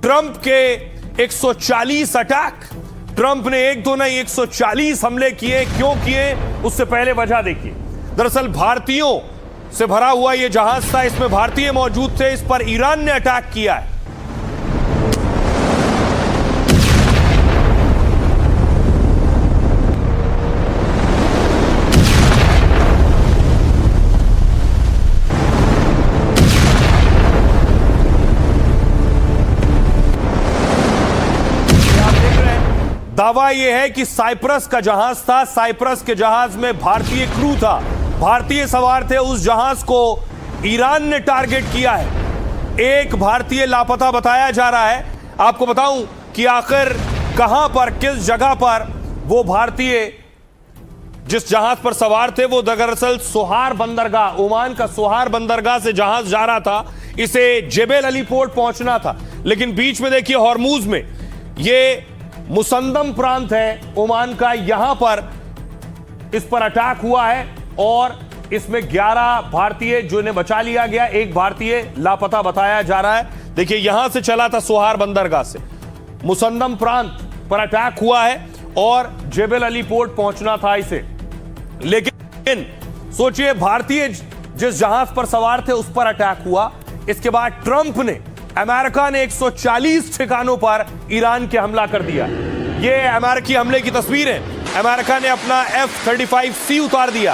Trump के 140 attack, Trump ने एक दो नहीं 140 हमले किए। क्यों किए, उससे पहले वजह देखिए। दरअसल भारतीयों से भरा हुआ यह जहाज था, इसमें भारतीय मौजूद थे, इस पर ईरान ने अटैक किया है। दावा यह है कि साइप्रस का जहाज था, साइप्रस के जहाज में भारतीय क्रू था, भारतीय सवार थे। उस जहाज को ईरान ने टारगेट किया है। एक भारतीय लापता बताया जा रहा है। आपको बताऊं कि आखिर कहां पर, किस जगह पर वो भारतीय जिस जहाज पर सवार थे, वो दरअसल सोहार बंदरगाह, ओमान का सोहार बंदरगाह से जहाज जा रहा था। इसे जेबेल अली पोर्ट पहुंचना था, लेकिन बीच में देखिए हॉर्मूज में, ये मुसंदम प्रांत है ओमान का, यहां पर इस पर अटैक हुआ है और इसमें 11 भारतीय जो इन्हें बचा लिया गया, एक भारतीय लापता बताया जा रहा है। देखिए यहां से चला था सोहार बंदरगाह से, मुसंदम प्रांत पर अटैक हुआ है और जेबेल अली पोर्ट पहुंचना था इसे। लेकिन सोचिए, भारतीय जिस जहाज पर सवार थे उस पर अटैक हुआ। इसके बाद ट्रंप ने, अमेरिका ने 140 ठिकानों पर ईरान के हमला कर दिया। यह अमेरिकी हमले की तस्वीर है। अमेरिका ने अपना F-35C उतार दिया।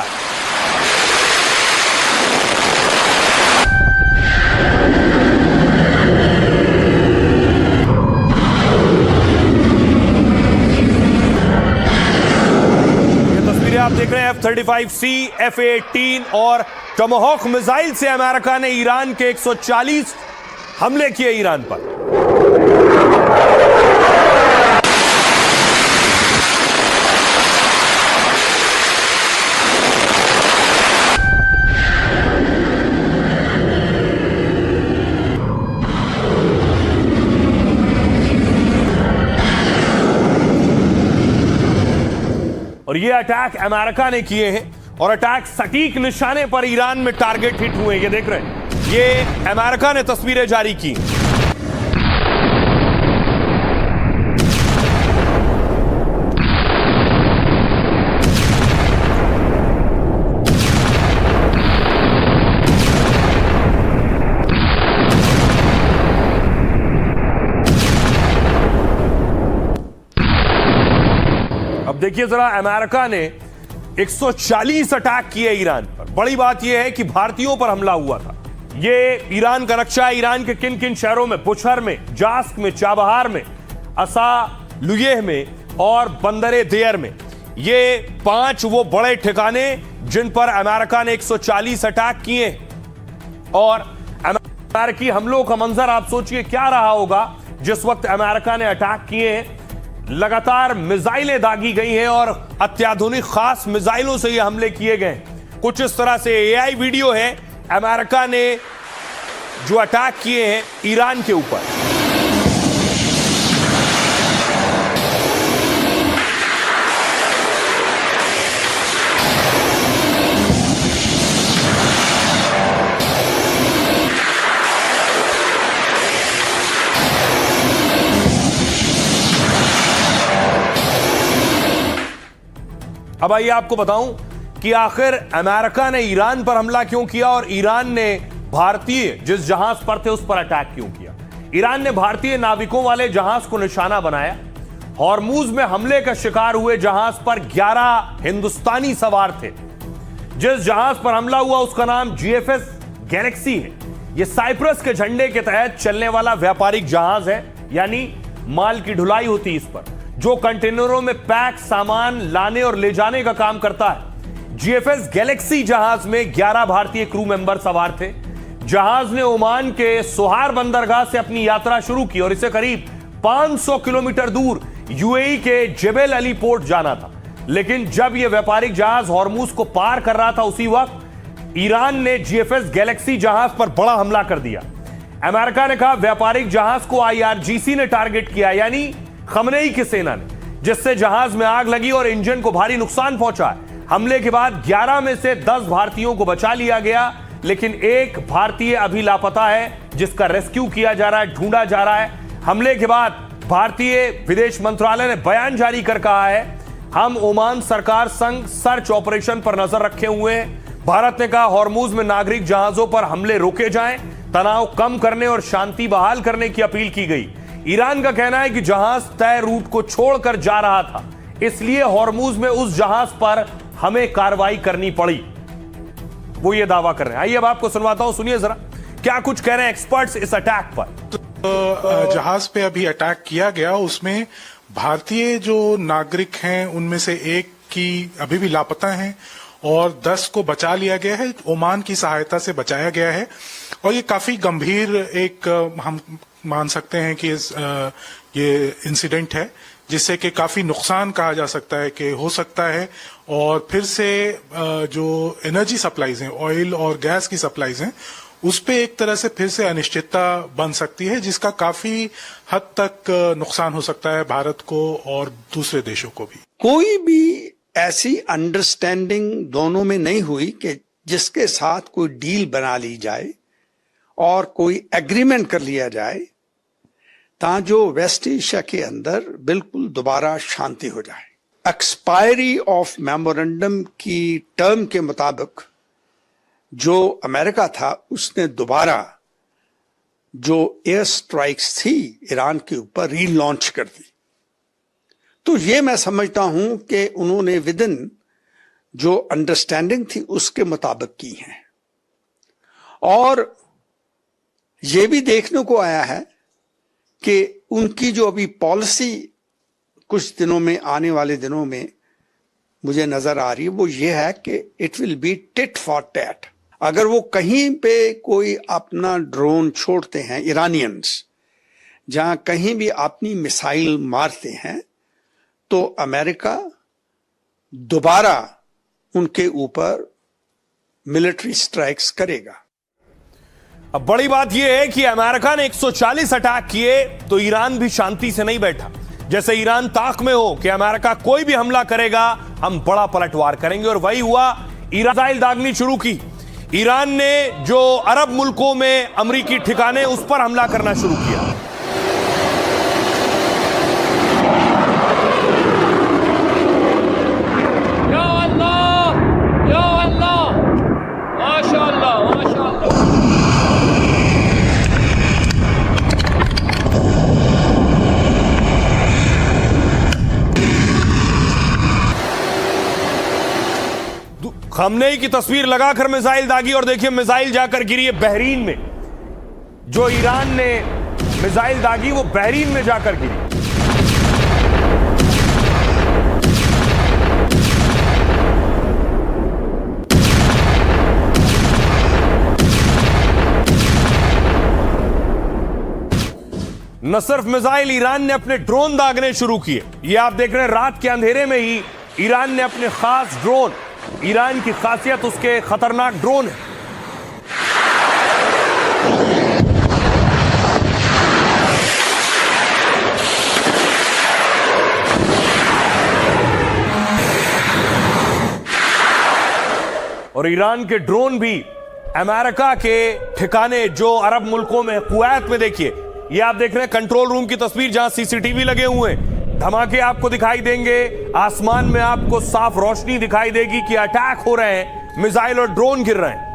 ये तस्वीरें आप देख रहे हैं F-35C, F-18 और टोमाहॉक मिसाइल से अमेरिका ने ईरान के 140 हमले किए ईरान पर। और ये अटैक अमेरिका ने किए हैं और अटैक सटीक निशाने पर ईरान में टारगेट हिट हुए। ये देख रहे हैं, ये अमेरिका ने तस्वीरें जारी की। अब देखिए जरा, अमेरिका ने 140 अटैक किए ईरान पर। बड़ी बात यह है कि भारतीयों पर हमला हुआ था। ये ईरान का रक्षा, ईरान के किन किन शहरों में, बुशहर में, जास्क में, चाबहार में, असालुयेह में और बंदरे देयर में, ये 5 वो बड़े ठिकाने जिन पर अमेरिका ने 140 अटैक किए। और अमेरिकी हमलों का मंजर आप सोचिए क्या रहा होगा जिस वक्त अमेरिका ने अटैक किए हैं। लगातार मिसाइलें दागी गई हैं और अत्याधुनिक खास मिसाइलों से ये हमले किए गए। कुछ इस तरह से एआई वीडियो है अमेरिका ने जो अटैक किए हैं ईरान के ऊपर। अब आइए आपको बताऊं कि आखिर अमेरिका ने ईरान पर हमला क्यों किया और ईरान ने भारतीय जिस जहाज पर थे उस पर अटैक क्यों किया। ईरान ने भारतीय नाविकों वाले जहाज को निशाना बनाया। हॉर्मूज में हमले का शिकार हुए जहाज पर 11 हिंदुस्तानी सवार थे। जिस जहाज पर हमला हुआ उसका नाम GFS गैलेक्सी है। यह साइप्रस के झंडे के तहत चलने वाला व्यापारिक जहाज है, यानी माल की ढुलाई होती है इस पर, जो कंटेनरों में पैक सामान लाने और ले जाने का काम करता है। GFS गैलेक्सी जहाज में 11 भारतीय क्रू मेंबर सवार थे। जहाज ने ओमान के सोहार बंदरगाह से अपनी यात्रा शुरू की और इसे करीब 500 किलोमीटर दूर UAE के जेबेल अली पोर्ट जाना था। लेकिन जब यह व्यापारिक जहाज हॉर्मूज को पार कर रहा था, उसी वक्त ईरान ने GFS गैलेक्सी जहाज पर बड़ा हमला कर दिया। अमेरिका ने कहा व्यापारिक जहाज को IRGC ने टारगेट किया, यानी खमनेई की सेना ने, जिससे जहाज में आग लगी और इंजन को भारी नुकसान पहुंचा। हमले के बाद 11 में से 10 भारतीयों को बचा लिया गया, लेकिन एक भारतीय अभी लापता है जिसका रेस्क्यू किया जा रहा है, ढूंढा जा रहा है। हमले के बाद भारतीय विदेश मंत्रालय ने बयान जारी कर कहा है, हम ओमान सरकार संग सर्च ऑपरेशन पर नजर रखे हुए हैं। भारत ने कहा हॉर्मूज में नागरिक जहाजों पर हमले रोके जाएं, तनाव कम करने और शांति बहाल करने की अपील की गई। ईरान का कहना है कि जहाज तय रूट को छोड़कर जा रहा था, इसलिए हॉर्मूज में उस जहाज पर हमें कार्रवाई करनी पड़ी, वो ये दावा कर रहे हैं। आइए अब आपको सुनवाता हूं, सुनिए जरा क्या कुछ कह रहे हैं एक्सपर्ट्स इस अटैक पर। जहाज पे अभी अटैक किया गया, उसमें भारतीय जो नागरिक हैं उनमें से एक की अभी भी लापता हैं और 10 को बचा लिया गया है, ओमान की सहायता से बचाया गया है। और ये काफी गंभीर एक हम मान सकते हैं कि ये इंसिडेंट है जिससे कि काफी नुकसान कहा जा सकता है कि हो सकता है। और फिर से जो एनर्जी सप्लाईज हैं, ऑयल और गैस की सप्लाईज हैं, उस पे एक तरह से फिर से अनिश्चितता बन सकती है, जिसका काफी हद तक नुकसान हो सकता है भारत को और दूसरे देशों को भी। कोई भी ऐसी अंडरस्टैंडिंग दोनों में नहीं हुई कि जिसके साथ कोई डील बना ली जाए और कोई एग्रीमेंट कर लिया जाए ताकि वेस्ट एशिया के अंदर बिल्कुल दोबारा शांति हो जाए। एक्सपायरी ऑफ मेमोरेंडम की टर्म के मुताबिक जो अमेरिका था उसने दोबारा जो एयर स्ट्राइक्स थी ईरान के ऊपर रीलॉन्च कर दी। तो ये मैं समझता हूं कि उन्होंने विदिन जो अंडरस्टैंडिंग थी उसके मुताबिक की है। और ये भी देखने को आया है कि उनकी जो अभी पॉलिसी कुछ दिनों में, आने वाले दिनों में मुझे नजर आ रही है, वो ये है कि it will be tit for tat. अगर वो कहीं पे कोई अपना ड्रोन छोड़ते हैं, ईरानियंस जहां कहीं भी अपनी मिसाइल मारते हैं, तो अमेरिका दोबारा उनके ऊपर मिलिट्री स्ट्राइक्स करेगा। अब बड़ी बात यह है कि अमेरिका ने 140 अटैक किए तो ईरान भी शांति से नहीं बैठा। जैसे ईरान ताक में हो कि अमेरिका कोई भी हमला करेगा हम बड़ा पलटवार करेंगे, और वही हुआ। ईरान दागनी शुरू की। ईरान ने जो अरब मुल्कों में अमरीकी ठिकाने उस पर हमला करना शुरू किया। या अल्लाह, या अल्लाह, माशाअल्लाह, माशाअल्लाह। खमनेई की तस्वीर लगाकर मिसाइल दागी और देखिए मिसाइल जाकर गिरी है बहरीन में। जो ईरान ने मिसाइल दागी वो बहरीन में जाकर गिरी। न सिर्फ मिसाइल, ईरान ने अपने ड्रोन दागने शुरू किए। ये आप देख रहे हैं, रात के अंधेरे में ही ईरान ने अपने खास ड्रोन, ईरान की खासियत उसके खतरनाक ड्रोन है। और ईरान के ड्रोन भी अमेरिका के ठिकाने जो अरब मुल्कों में, कुवैत में, देखिए ये आप देख रहे हैं कंट्रोल रूम की तस्वीर जहां सीसीटीवी लगे हुए हैं। धमाके आपको दिखाई देंगे, आसमान में आपको साफ रोशनी दिखाई देगी कि अटैक हो रहे हैं, मिसाइल और ड्रोन गिर रहे हैं।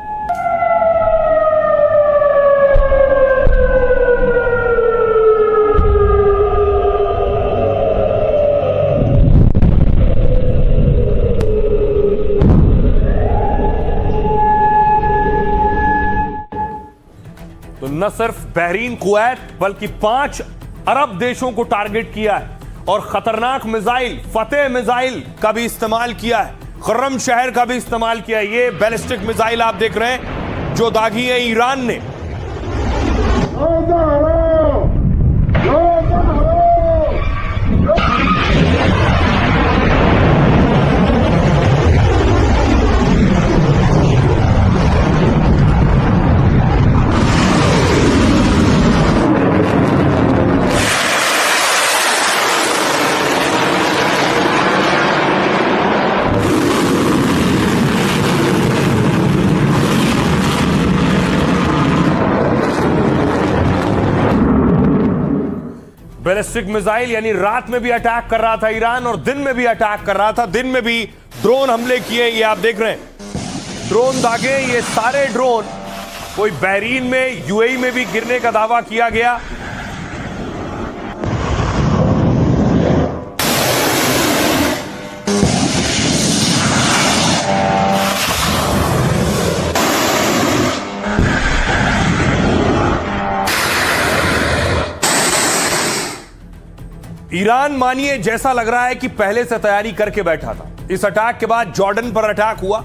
तो न सिर्फ बहरीन, कुवैत, बल्कि 5 अरब देशों को टारगेट किया है और खतरनाक मिसाइल, फतेह मिसाइल का भी इस्तेमाल किया है, खुर्रम शहर का भी इस्तेमाल किया है। ये बैलिस्टिक मिसाइल आप देख रहे हैं जो दागी है ईरान ने। बैलिस्टिक मिसाइल यानी रात में भी अटैक कर रहा था ईरान और दिन में भी अटैक कर रहा था। दिन में भी ड्रोन हमले किए, ये आप देख रहे हैं ड्रोन दागे। ये सारे ड्रोन कोई बहरीन में, यूएई में भी गिरने का दावा किया गया। ईरान मानिए जैसा लग रहा है कि पहले से तैयारी करके बैठा था। इस अटैक के बाद जॉर्डन पर अटैक हुआ।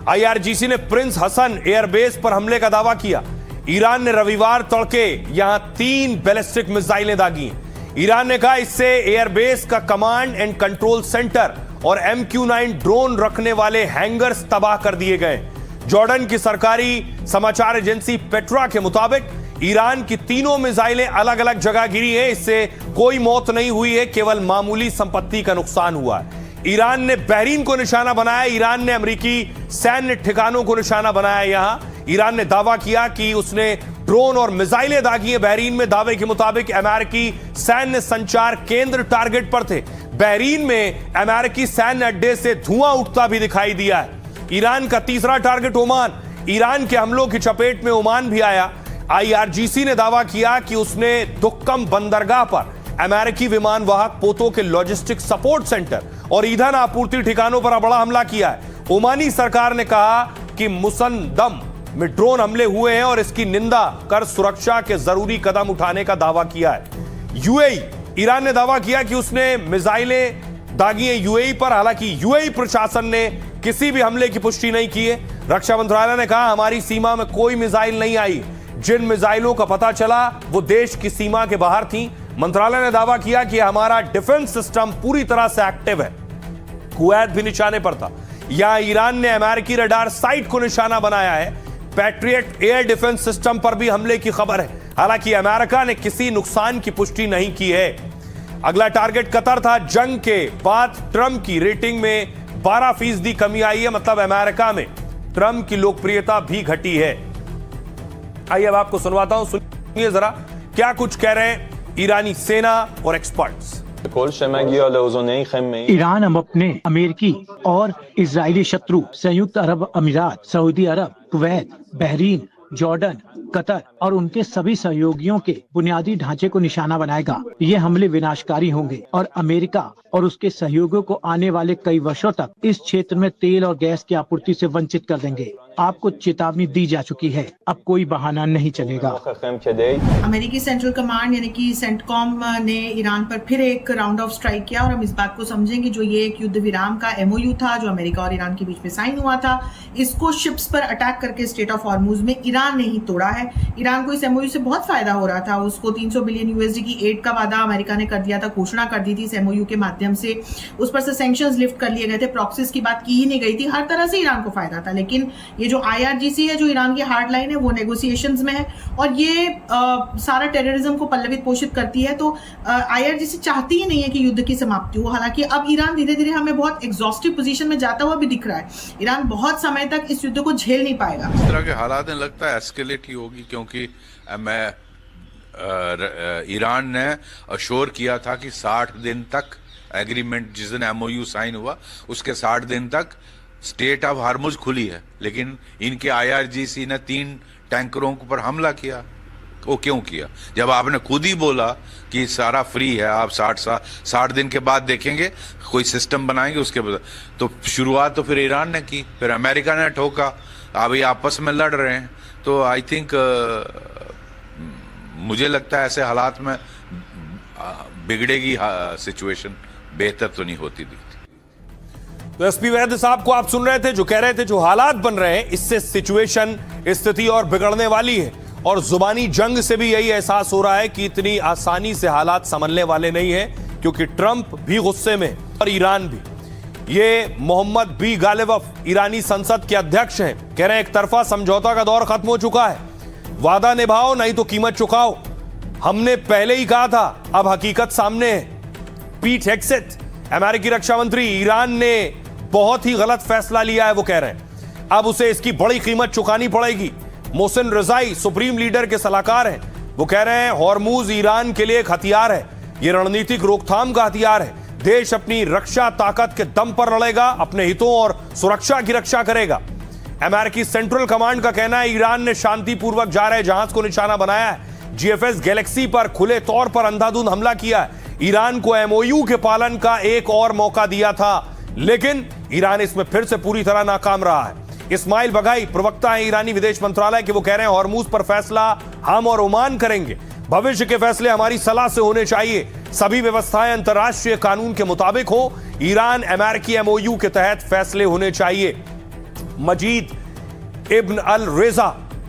आईआरजीसी ने प्रिंस हसन एयरबेस पर हमले का दावा किया। ईरान ने रविवार तड़के यहां 3 बैलिस्टिक मिसाइलें दागी हैं। ईरान ने कहा इससे एयरबेस का कमांड एंड कंट्रोल सेंटर और MQ-9 ड्रोन रखने वाले हैंगर्स तबाह कर दिए गए। जॉर्डन की सरकारी समाचार एजेंसी पेट्रा के मुताबिक ईरान की तीनों मिसाइलें अलग अलग जगह गिरी हैं। इससे कोई मौत नहीं हुई है, केवल मामूली संपत्ति का नुकसान हुआ है। ईरान ने बहरीन को निशाना बनाया। ईरान ने अमेरिकी सैन्य ठिकानों को निशाना बनाया। यहां ईरान ने दावा किया कि उसने ड्रोन और मिसाइलें दागी हैं बहरीन में। दावे के मुताबिक अमेरिकी सैन्य संचार केंद्र टारगेट पर थे। बहरीन में अमेरिकी सैन्य अड्डे से धुआं उठता भी दिखाई दिया है। ईरान का तीसरा टारगेट ओमान। ईरान के हमलों की चपेट में ओमान भी आया। आईआरजीसी ने दावा किया कि उसने दुक्कम बंदरगाह पर अमेरिकी विमान वाहक पोतों के लॉजिस्टिक सपोर्ट सेंटर और ईंधन आपूर्ति ठिकानों पर बड़ा हमला किया है। ओमानी सरकार ने कहा कि मुसंदम में ड्रोन हमले हुए हैं और इसकी निंदा कर सुरक्षा के जरूरी कदम उठाने का दावा किया है। यूएई, ईरान ने दावा किया कि उसने मिसाइलें दागी हैं यूएई पर। हालांकि यूएई प्रशासन ने किसी भी हमले की पुष्टि नहीं की है। रक्षा मंत्रालय ने कहा हमारी सीमा में कोई मिसाइल नहीं आई। जिन मिसाइलों का पता चला वो देश की सीमा के बाहर थी। मंत्रालय ने दावा किया कि हमारा डिफेंस सिस्टम पूरी तरह से एक्टिव है। कुवैत भी निशाने पर था। यहां ईरान ने अमेरिकी रडार साइट को निशाना बनाया है। पैट्रियट एयर डिफेंस सिस्टम पर भी हमले की खबर है। हालांकि अमेरिका ने किसी नुकसान की पुष्टि नहीं की है। अगला टारगेट कतर था। जंग के बाद ट्रंप की रेटिंग में 12% कमी आई है। मतलब अमेरिका में ट्रंप की लोकप्रियता भी घटी है। आइए अब आपको सुनवाता हूं, सुनिए जरा क्या कुछ कह रहे हैं ईरानी सेना और एक्सपर्ट्स। ईरान अब अपने अमेरिकी और इजरायली शत्रु संयुक्त अरब अमीरात, सऊदी अरब, कुवैत, बहरीन, जॉर्डन, कतर और उनके सभी सहयोगियों के बुनियादी ढांचे को निशाना बनाएगा। ये हमले विनाशकारी होंगे और अमेरिका और उसके सहयोगियों को आने वाले कई वर्षों तक इस क्षेत्र में तेल और गैस की आपूर्ति से वंचित कर देंगे। आपको चेतावनी दी जा चुकी है, अब कोई बहाना नहीं चलेगा। अमेरिकी सेंट्रल कमांड यानी कि सेंटकॉम ने ईरान पर फिर एक राउंड ऑफ स्ट्राइक किया और हम इस बात को समझेंगे जो ये एक युद्ध विराम का MOU था जो अमेरिका और ईरान के बीच में साइन हुआ था, इसको शिप्स पर अटैक करके स्ट्रेट ऑफ हॉर्मुज में ईरान ने ही तोड़ा है। ईरान को इस MOU से बहुत फायदा हो रहा था। उसको 300 बिलियन USD की एड का वादा अमेरिका ने कर दिया था, घोषणा कर दी थी इस MOU के माध्यम से। उस पर से सैंक्शंस लिफ्ट कर लिए गए थे, प्रॉक्सीज की बात की ही नहीं गई थी। हर तरह से ईरान को फायदा था। लेकिन ये जो IRGC है जो ईरान की हार्ड लाइन है वो नेगोशिएशंस में है और ये सारा टेररिज्म को पल्लवित पोषित करती है। तो IRGC चाहती ही नहीं है कि युद्ध की समाप्ति हो। हालांकि अब ईरान धीरे धीरे हमें बहुत एग्जॉस्टिव पोजीशन में जाता हुआ भी दिख रहा है। ईरान बहुत समय तक इस युद्ध को झेल नहीं पाएगा। इस तरह के हालात में लगता है एस्केलेट ही होगी, क्योंकि ईरान ने अश्योर किया था कि 60 दिन तक एग्रीमेंट, जिस दिन MOU साइन हुआ उसके 60 दिन तक स्टेट ऑफ हार्मुज खुली है। लेकिन इनके IRGC ने 3 टैंकरों पर हमला किया। वो क्यों किया? जब आपने खुद ही बोला कि सारा फ्री है, आप 60 दिन के बाद देखेंगे, कोई सिस्टम बनाएंगे उसके बाद। तो शुरुआत तो फिर ईरान ने की, फिर अमेरिका ने ठोका, अभी आपस में लड़ रहे हैं। तो आई थिंक मुझे लगता है ऐसे हालात में बिगड़ेगी सिचुएशन, बेहतर तो नहीं होती दिखती। तो SP वैद्य साहब को आप सुन रहे थे जो कह रहे थे जो हालात बन रहे हैं इससे सिचुएशन, स्थिति और बिगड़ने वाली है। और जुबानी जंग से भी यही एहसास हो रहा है कि इतनी आसानी से हालात संभलने वाले नहीं है, क्योंकि ट्रंप भी गुस्से में और ईरान भी। ये मोहम्मद बी गालिबफ ईरानी संसद के अध्यक्ष हैं, कह रहे हैं एक तरफा समझौता का दौर खत्म हो चुका है, वादा निभाओ नहीं तो कीमत चुकाओ। हमने पहले ही कहा था, अब हकीकत सामने है। पीट हेग्सेथ, अमेरिकी रक्षा मंत्री, ईरान ने बहुत ही गलत फैसला लिया है वो कह रहे हैं, अब उसे इसकी बड़ी कीमत चुकानी पड़ेगी। मोहसिन रजाई सुप्रीम लीडर के सलाहकार हैं, वो कह रहे हैं हॉर्मूज ईरान के लिए एक हथियार है, ये रणनीतिक रोकथाम का हथियार है। देश अपनी रक्षा ताकत के दम पर लड़ेगा, अपने हितों और सुरक्षा की रक्षा करेगा। अमेरिकी सेंट्रल कमांड का कहना है ईरान ने शांतिपूर्वक जा रहे जहाज को निशाना बनाया है। जीएफएस गैलेक्सी पर खुले तौर पर अंधाधुंध हमला किया है। ईरान को एमओयू के पालन का एक और मौका दिया था, लेकिन ईरान इसमें फिर से पूरी तरह नाकाम रहा है। इस्माइल बघाई प्रवक्ता है ईरानी विदेश मंत्रालय के, वो कह रहे हैं हॉर्मूज पर फैसला हम और ओमान करेंगे। भविष्य के फैसले हमारी सलाह से होने चाहिए। सभी व्यवस्थाएं अंतर्राष्ट्रीय कानून के मुताबिक हो। ईरान अमेरिकी एमओयू के तहत फैसले होने चाहिए। मजीद इब्न अल रेजा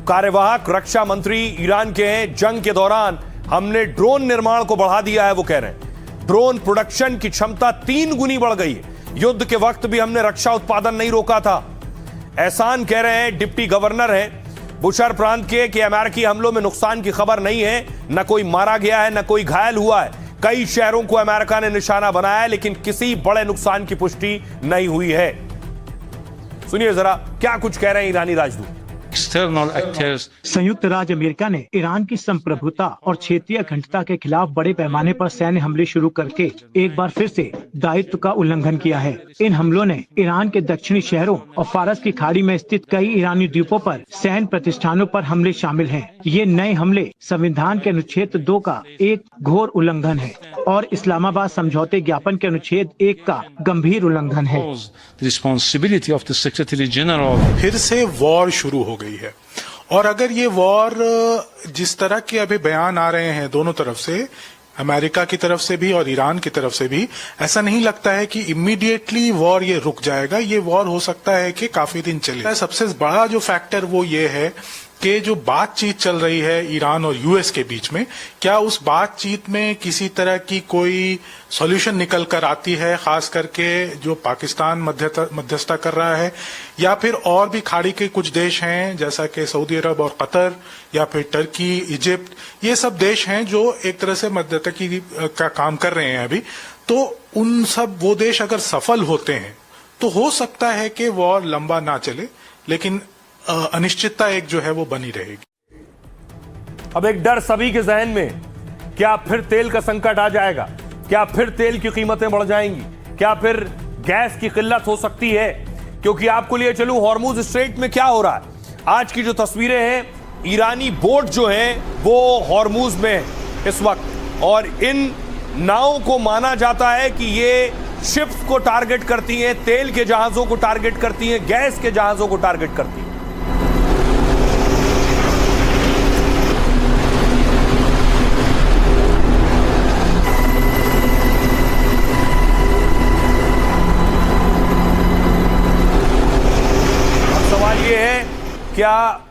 कार्यवाहक रक्षा मंत्री ईरान के हैं। जंग के दौरान हमने ड्रोन निर्माण को बढ़ा दिया है, वो कह रहे हैं। ड्रोन प्रोडक्शन की क्षमता 3 गुनी बढ़ गई है। युद्ध के वक्त भी हमने रक्षा उत्पादन नहीं रोका था। एहसान कह रहे हैं, डिप्टी गवर्नर हैं बुशर प्रांत के, कि अमेरिकी हमलों में नुकसान की खबर नहीं है, न कोई मारा गया है न कोई घायल हुआ है। कई शहरों को अमेरिका ने निशाना बनाया है, लेकिन किसी बड़े नुकसान की पुष्टि नहीं हुई है। सुनिए जरा क्या कुछ कह रहे हैं ईरानी राजदूत। संयुक्त राज्य अमेरिका ने ईरान की संप्रभुता और क्षेत्रीय अखंडता के खिलाफ बड़े पैमाने पर सैन्य हमले शुरू करके एक बार फिर से दायित्व का उल्लंघन किया है। इन हमलों ने ईरान के दक्षिणी शहरों और फारस की खाड़ी में स्थित कई ईरानी द्वीपों पर सैन्य प्रतिष्ठानों पर हमले शामिल हैं। ये नए हमले संविधान के अनुच्छेद 2 का एक घोर उल्लंघन है और इस्लामाबाद समझौते ज्ञापन के अनुच्छेद 1 का गंभीर उल्लंघन है। Responsibility of the secretary general. फिर से वॉर शुरू हो गई है, और अगर ये वॉर जिस तरह के अभी बयान आ रहे हैं दोनों तरफ से, अमेरिका की तरफ से भी और ईरान की तरफ से भी, ऐसा नहीं लगता है कि इमीडिएटली वॉर ये रुक जाएगा। ये वॉर हो सकता है कि काफी दिन चले। सबसे बड़ा जो फैक्टर वो ये है कि जो बातचीत चल रही है ईरान और यूएस के बीच में, क्या उस बातचीत में किसी तरह की कोई सॉल्यूशन निकल कर आती है, खास करके जो पाकिस्तान मध्यस्थता कर रहा है, या फिर और भी खाड़ी के कुछ देश हैं जैसा कि सऊदी अरब और कतर, या फिर टर्की, इजिप्ट, ये सब देश हैं जो एक तरह से मध्यस्थता का काम कर रहे हैं अभी। तो उन सब वो देश अगर सफल होते हैं तो हो सकता है कि वॉर लंबा ना चले, लेकिन अनिश्चितता एक जो है वो बनी रहेगी। अब एक डर सभी के जहन में, क्या फिर तेल का संकट आ जाएगा? क्या फिर तेल की कीमतें बढ़ जाएंगी? क्या फिर गैस की किल्लत हो सकती है? क्योंकि आपको लिए चलूं हॉर्मुज स्ट्रेट में क्या हो रहा है। आज की जो तस्वीरें हैं, ईरानी बोट जो हैं वो हॉर्मुज में है इस वक्त, और इन नावों को माना जाता है कि ये शिप्स को टारगेट करती हैं, तेल के जहाजों को टारगेट करती हैं, गैस के जहाजों को टारगेट करती हैं। क्या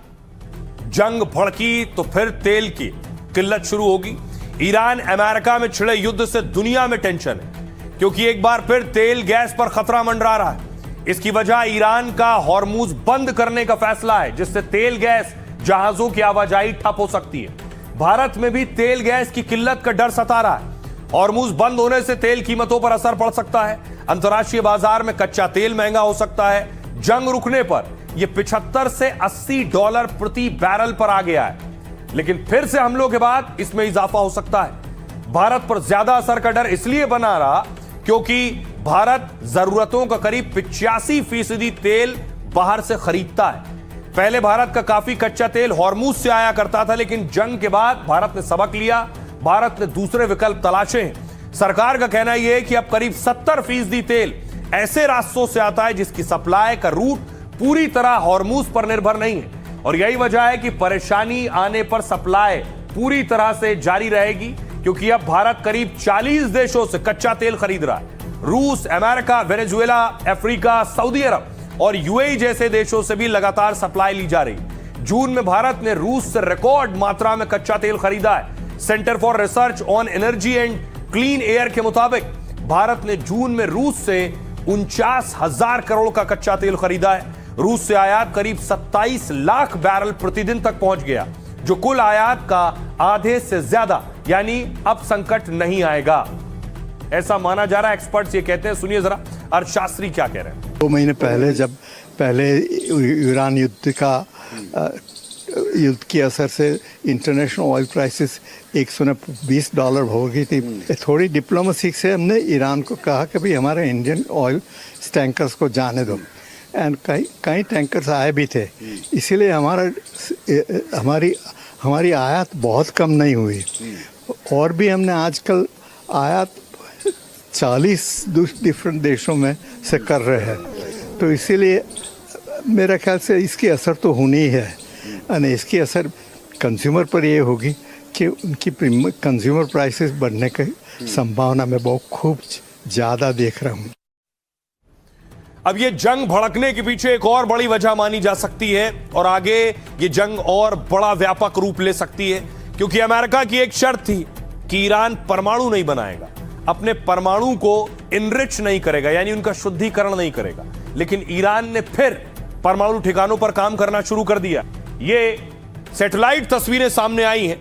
जंग भड़की तो फिर तेल की किल्लत शुरू होगी? ईरान अमेरिका में छिड़े युद्ध से दुनिया में टेंशन है, क्योंकि एक बार फिर तेल गैस पर खतरा मंडरा रहा है। इसकी वजह ईरान का हॉर्मुज बंद करने का फैसला है, जिससे तेल गैस जहाजों की आवाजाही ठप हो सकती है। भारत में भी तेल गैस की किल्लत का डर सता रहा है। हॉर्मुज बंद होने से तेल कीमतों पर असर पड़ सकता है। अंतर्राष्ट्रीय बाजार में कच्चा तेल महंगा हो सकता है। जंग रुकने पर यह 75 से $80 प्रति बैरल पर आ गया है, लेकिन फिर से हमलों के बाद इसमें इजाफा हो सकता है। भारत पर ज्यादा असर का डर इसलिए बना रहा क्योंकि भारत जरूरतों का करीब 85% तेल बाहर से खरीदता है। पहले भारत का काफी कच्चा तेल हॉर्मुज से आया करता था, लेकिन जंग के बाद भारत ने सबक लिया, भारत ने दूसरे विकल्प तलाशे हैं। सरकार का कहना यह है कि अब करीब 70% तेल ऐसे रास्तों से आता है जिसकी सप्लाई का रूट पूरी तरह हॉर्मुज पर निर्भर नहीं है, और यही वजह है कि परेशानी आने पर सप्लाई पूरी तरह से जारी रहेगी, क्योंकि अब भारत करीब 40 देशों से कच्चा तेल खरीद रहा है। रूस, अमेरिका, वेनेजुएला, अफ्रीका, सऊदी अरब और यूएई जैसे देशों से भी लगातार सप्लाई ली जा रही। जून में भारत ने रूस से रिकॉर्ड मात्रा में कच्चा तेल खरीदा है। Centre for research on energy and clean air के मुताबिक भारत ने जून में रूस से 49,000 करोड़ का कच्चा तेल खरीदा है। रूस से आयात करीब 27 लाख बैरल प्रतिदिन तक पहुंच गया, जो कुल आयात का आधे से ज्यादा, यानी अब संकट नहीं आएगा, ऐसा माना जा रहा है। एक्सपर्ट्स ये कहते हैं। सुनिए जरा अर्थशास्त्री क्या कह रहे हैं। 2 महीने पहले जब ईरान युद्ध का युद्ध के असर से इंटरनेशनल ऑयल प्राइसेस $120 हो गई थी। थोड़ी डिप्लोमेसी से हमने ईरान को कहा कि भाई हमारे इंडियन ऑयल टैंकर्स को जाने दो, एंड कई टैंकर्स आए भी थे, इसीलिए हमारी आयात बहुत कम नहीं हुई। और भी हमने आजकल आयात 40 डिफरेंट देशों में से कर रहे हैं, तो इसीलिए मेरा ख्याल से इसकी असर तो होनी ही है, और इसकी असर कंज्यूमर पर ये होगी कि उनकी कंज्यूमर प्राइसेस बढ़ने की संभावना मैं बहुत खूब ज़्यादा देख रहा हूँ। अब ये जंग भड़कने के पीछे एक और बड़ी वजह मानी जा सकती है, और आगे ये जंग और बड़ा व्यापक रूप ले सकती है, क्योंकि अमेरिका की एक शर्त थी कि ईरान परमाणु नहीं बनाएगा, अपने परमाणु को इनरिच नहीं करेगा, यानी उनका शुद्धिकरण नहीं करेगा। लेकिन ईरान ने फिर परमाणु ठिकानों पर काम करना शुरू कर दिया। ये सैटेलाइट तस्वीरें सामने आई हैं